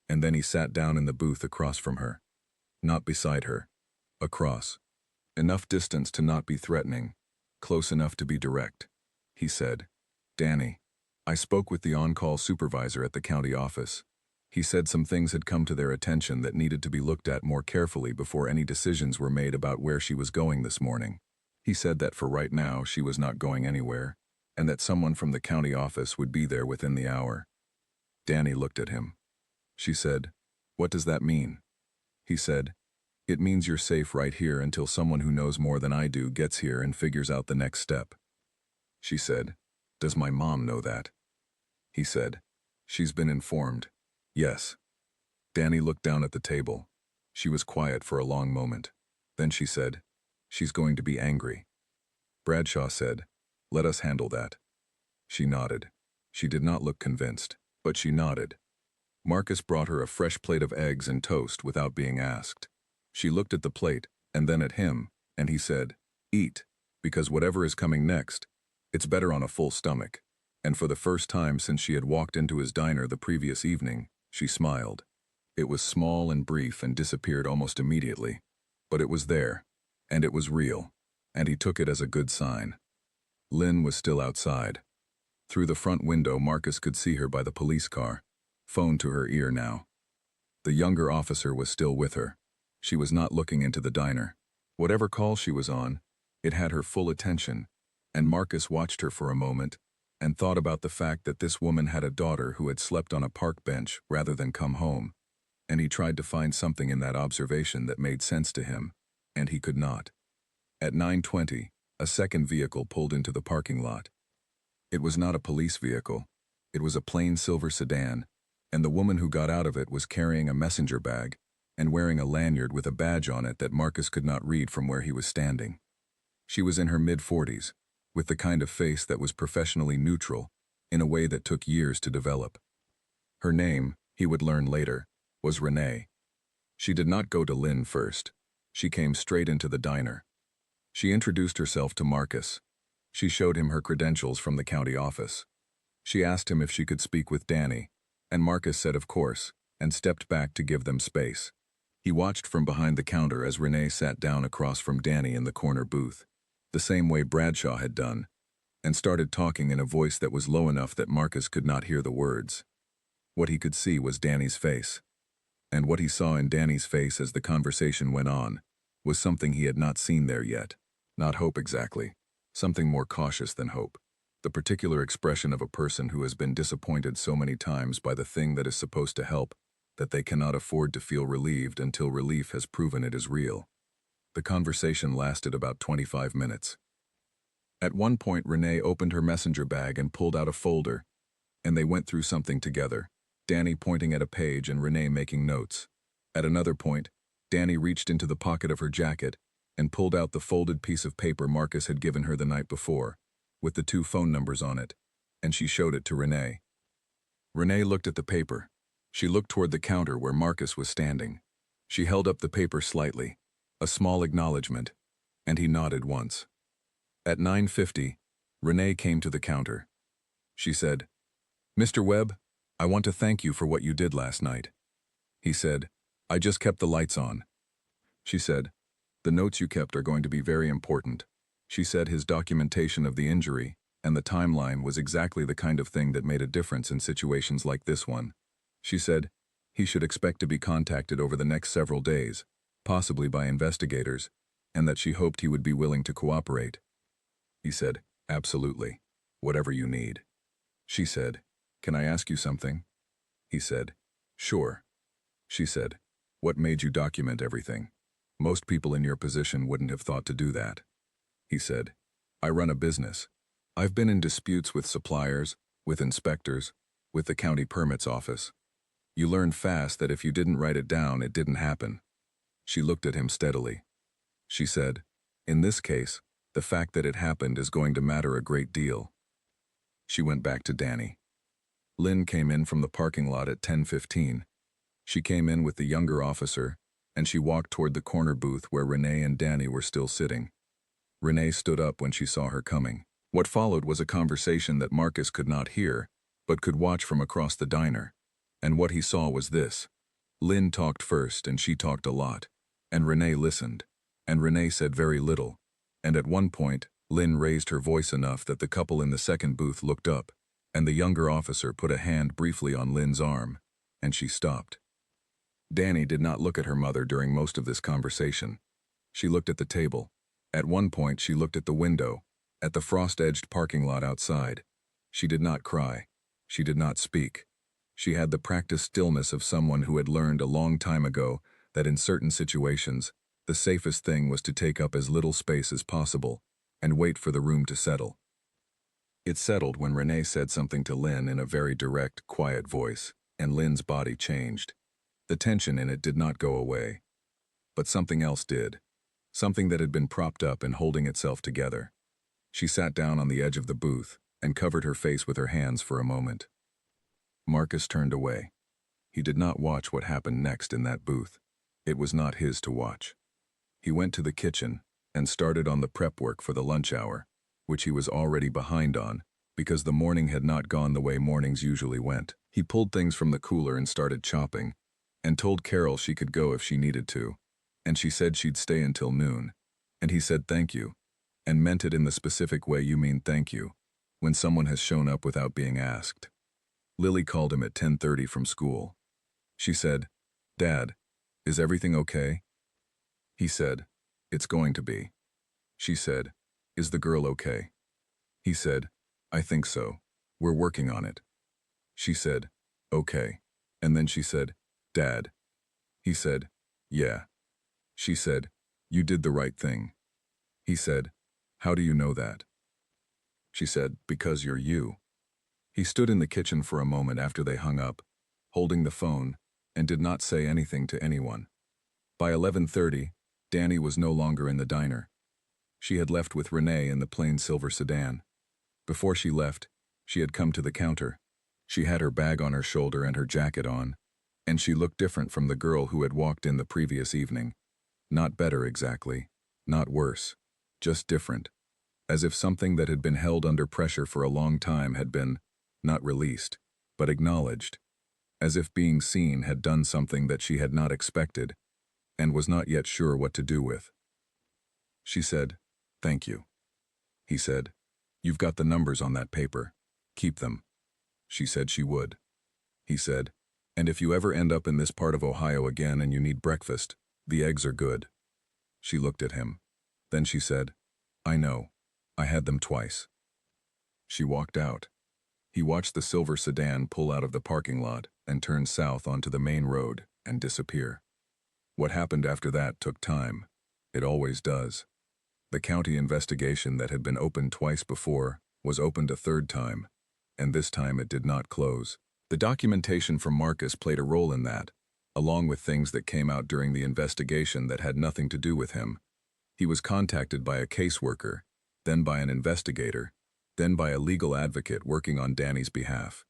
and then he sat down in the booth across from her. Not beside her. Across. Enough distance to not be threatening, close enough to be direct. He said, "Danny, I spoke with the on-call supervisor at the county office. He said some things had come to their attention that needed to be looked at more carefully before any decisions were made about where she was going this morning. He said that for right now she was not going anywhere, and that someone from the county office would be there within the hour." Danny looked at him. She said, "What does that mean?" He said, It means you're safe right here until someone who knows more than I do gets here and figures out the next step. She said, "Does my mom know that?" He said, "She's been informed." Yes. Danny looked down at the table. She was quiet for a long moment. Then she said, "She's going to be angry." Bradshaw said, "Let us handle that." She nodded. She did not look convinced, but she nodded. Marcus brought her a fresh plate of eggs and toast without being asked. She looked at the plate, and then at him, and he said, "Eat, because whatever is coming next, it's better on a full stomach." And for the first time since she had walked into his diner the previous evening, she smiled. It was small and brief and disappeared almost immediately, but it was there, and it was real, and he took it as a good sign. Lynn was still outside. Through the front window, Marcus could see her by the police car, phone to her ear now. The younger officer was still with her. She was not looking into the diner. Whatever call she was on, it had her full attention, and Marcus watched her for a moment and thought about the fact that this woman had a daughter who had slept on a park bench rather than come home, and he tried to find something in that observation that made sense to him, and he could not. At 9:20, a second vehicle pulled into the parking lot. It was not a police vehicle. It was a plain silver sedan, and the woman who got out of it was carrying a messenger bag and wearing a lanyard with a badge on it that Marcus could not read from where he was standing. She was in her mid-40s, with the kind of face that was professionally neutral in a way that took years to develop. Her name, he would learn later, was Renee. She did not go to Lynn first. She came straight into the diner. She introduced herself to Marcus. She showed him her credentials from the county office. She asked him if she could speak with Danny, and Marcus said of course, and stepped back to give them space. He watched from behind the counter as Renee sat down across from Danny in the corner booth, the same way Bradshaw had done, and started talking in a voice that was low enough that Marcus could not hear the words. What he could see was Danny's face. And what he saw in Danny's face as the conversation went on was something he had not seen there yet. Not hope exactly. Something more cautious than hope. The particular expression of a person who has been disappointed so many times by the thing that is supposed to help that they cannot afford to feel relieved until relief has proven it is real. The conversation lasted about 25 minutes. At one point, Renee opened her messenger bag and pulled out a folder, and they went through something together, Danny pointing at a page and Renee making notes. At another point, Danny reached into the pocket of her jacket and pulled out the folded piece of paper Marcus had given her the night before, with the 2 phone numbers on it, and she showed it to Renee. Renee looked at the paper. She looked toward the counter where Marcus was standing. She held up the paper slightly, a small acknowledgement, and he nodded once. At 9:50, Renee came to the counter. She said, "Mr. Webb, I want to thank you for what you did last night." He said, "I just kept the lights on." She said, "The notes you kept are going to be very important." She said his documentation of the injury and the timeline was exactly the kind of thing that made a difference in situations like this one. She said he should expect to be contacted over the next several days, possibly by investigators, and that she hoped he would be willing to cooperate. He said, "Absolutely. Whatever you need." She said, "Can I ask you something?" He said, "Sure." She said, "What made you document everything? Most people in your position wouldn't have thought to do that." He said, "I run a business. I've been in disputes with suppliers, with inspectors, with the county permits office. You learn fast that if you didn't write it down, it didn't happen." She looked at him steadily. She said, "In this case, the fact that it happened is going to matter a great deal." She went back to Danny. Lynn came in from the parking lot at 10:15. She came in with the younger officer, and she walked toward the corner booth where Renee and Danny were still sitting. Renee stood up when she saw her coming. What followed was a conversation that Marcus could not hear, but could watch from across the diner. And what he saw was this. Lynn talked first, and she talked a lot, and Renee listened, and Renee said very little, and at one point, Lynn raised her voice enough that the couple in the second booth looked up, and the younger officer put a hand briefly on Lynn's arm, and she stopped. Danny did not look at her mother during most of this conversation. She looked at the table. At one point, she looked at the window, at the frost-edged parking lot outside. She did not cry. She did not speak. She had the practiced stillness of someone who had learned a long time ago that in certain situations, the safest thing was to take up as little space as possible and wait for the room to settle. It settled when Renee said something to Lynn in a very direct, quiet voice, and Lynn's body changed. The tension in it did not go away. But something else did. Something that had been propped up and holding itself together. She sat down on the edge of the booth and covered her face with her hands for a moment. Marcus turned away. He did not watch what happened next in that booth. It was not his to watch. He went to the kitchen and started on the prep work for the lunch hour, which he was already behind on because the morning had not gone the way mornings usually went. He pulled things from the cooler and started chopping, and told Carol she could go if she needed to, and she said she'd stay until noon, and he said thank you, and meant it in the specific way you mean thank you, when someone has shown up without being asked. Lily called him at 10:30 from school. She said, "Dad, is everything okay?" He said, "It's going to be." She said, "Is the girl okay?" He said, "I think so. We're working on it." She said, "Okay." And then she said, "Dad." He said, "Yeah." She said, "You did the right thing." He said, "How do you know that?" She said, "Because you're you." He stood in the kitchen for a moment after they hung up, holding the phone, and did not say anything to anyone. By 11:30, Danny was no longer in the diner. She had left with Renee in the plain silver sedan. Before she left, she had come to the counter. She had her bag on her shoulder and her jacket on, and she looked different from the girl who had walked in the previous evening. Not better exactly, not worse, just different, as if something that had been held under pressure for a long time had been, not released, but acknowledged, as if being seen had done something that she had not expected, and was not yet sure what to do with. She said, "Thank you." He said, "You've got the numbers on that paper. Keep them." She said she would. He said, "And if you ever end up in this part of Ohio again and you need breakfast, the eggs are good." She looked at him. Then she said, "I know. I had them twice." She walked out. He watched the silver sedan pull out of the parking lot and turn south onto the main road and disappear. What happened after that took time. It always does. The county investigation that had been opened twice before was opened a third time, and this time it did not close. The documentation from Marcus played a role in that, along with things that came out during the investigation that had nothing to do with him. He was contacted by a caseworker, then by an investigator, then by a legal advocate working on Danny's behalf.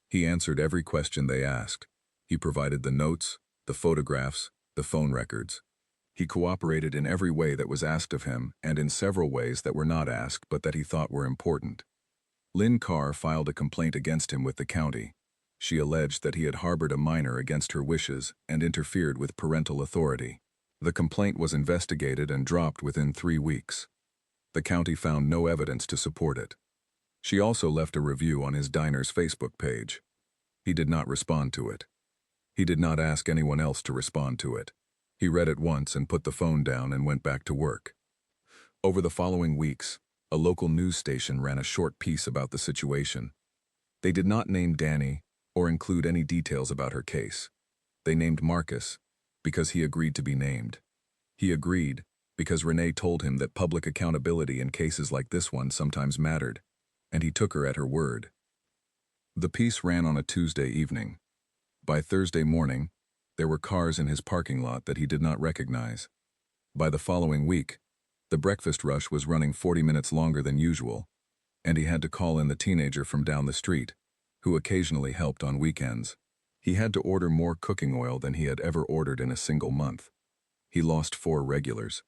He answered every question they asked. He provided the notes, the photographs, the phone records. He cooperated in every way that was asked of him and in several ways that were not asked but that he thought were important. Lynn Carr filed a complaint against him with the county. She alleged that he had harbored a minor against her wishes and interfered with parental authority. The complaint was investigated and dropped within 3 weeks. The county found no evidence to support it. She also left a review on his diner's Facebook page. He did not respond to it. He did not ask anyone else to respond to it. He read it once and put the phone down and went back to work. Over the following weeks, a local news station ran a short piece about the situation. They did not name Danny or include any details about her case. They named Marcus because he agreed to be named. He agreed because Renee told him that public accountability in cases like this one sometimes mattered, and he took her at her word. The piece ran on a Tuesday evening. By Thursday morning, there were cars in his parking lot that he did not recognize. By the following week, the breakfast rush was running 40 minutes longer than usual, and he had to call in the teenager from down the street, who occasionally helped on weekends. He had to order more cooking oil than he had ever ordered in a single month. He lost 4 regulars.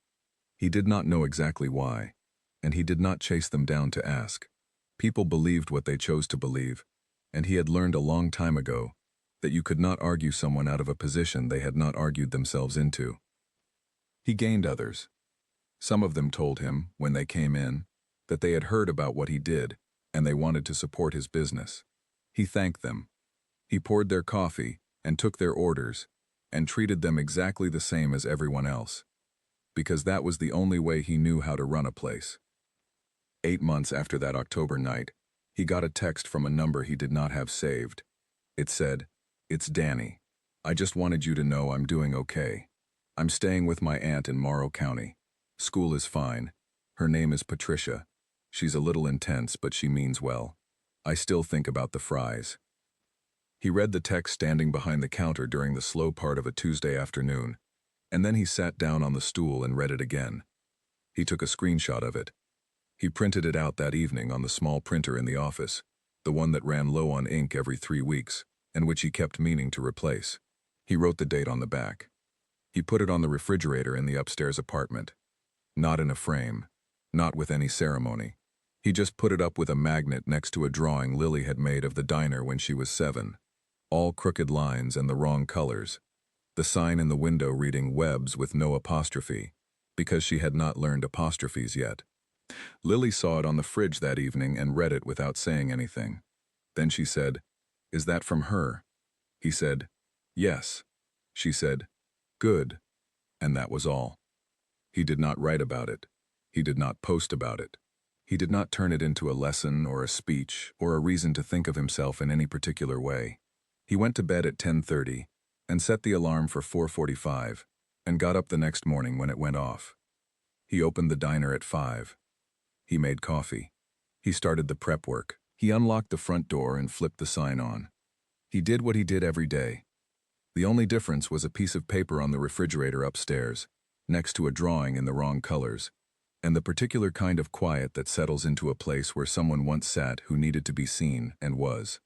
He did not know exactly why, and he did not chase them down to ask. People believed what they chose to believe, and he had learned a long time ago that you could not argue someone out of a position they had not argued themselves into. He gained others. Some of them told him, when they came in, that they had heard about what he did, and they wanted to support his business. He thanked them. He poured their coffee and took their orders and treated them exactly the same as everyone else, because that was the only way he knew how to run a place. 8 months after that October night, he got a text from a number he did not have saved. It said, "It's Danny. I just wanted you to know I'm doing okay. I'm staying with my aunt in Morrow County. School is fine. Her name is Patricia. She's a little intense, but she means well. I still think about the fries. He read the text standing behind the counter during the slow part of a Tuesday afternoon, and then he sat down on the stool and read it again. He took a screenshot of it. He printed it out that evening on the small printer in the office, the one that ran low on ink every 3 weeks, and which he kept meaning to replace. He wrote the date on the back. He put it on the refrigerator in the upstairs apartment. Not in a frame, not with any ceremony. He just put it up with a magnet next to a drawing Lily had made of the diner when she was 7. All crooked lines and the wrong colors. The sign in the window reading Webb's with no apostrophe, because she had not learned apostrophes yet. Lily saw it on the fridge that evening and read it without saying anything. Then she said, "Is that from her?" He said, "Yes." She said, "Good." And that was all. He did not write about it. He did not post about it. He did not turn it into a lesson or a speech or a reason to think of himself in any particular way. He went to bed at 10:30 and set the alarm for 4:45 and got up the next morning when it went off. He opened the diner at 5. He made coffee. He started the prep work. He unlocked the front door and flipped the sign on. He did what he did every day. The only difference was a piece of paper on the refrigerator upstairs, next to a drawing in the wrong colors, and the particular kind of quiet that settles into a place where someone once sat who needed to be seen and was.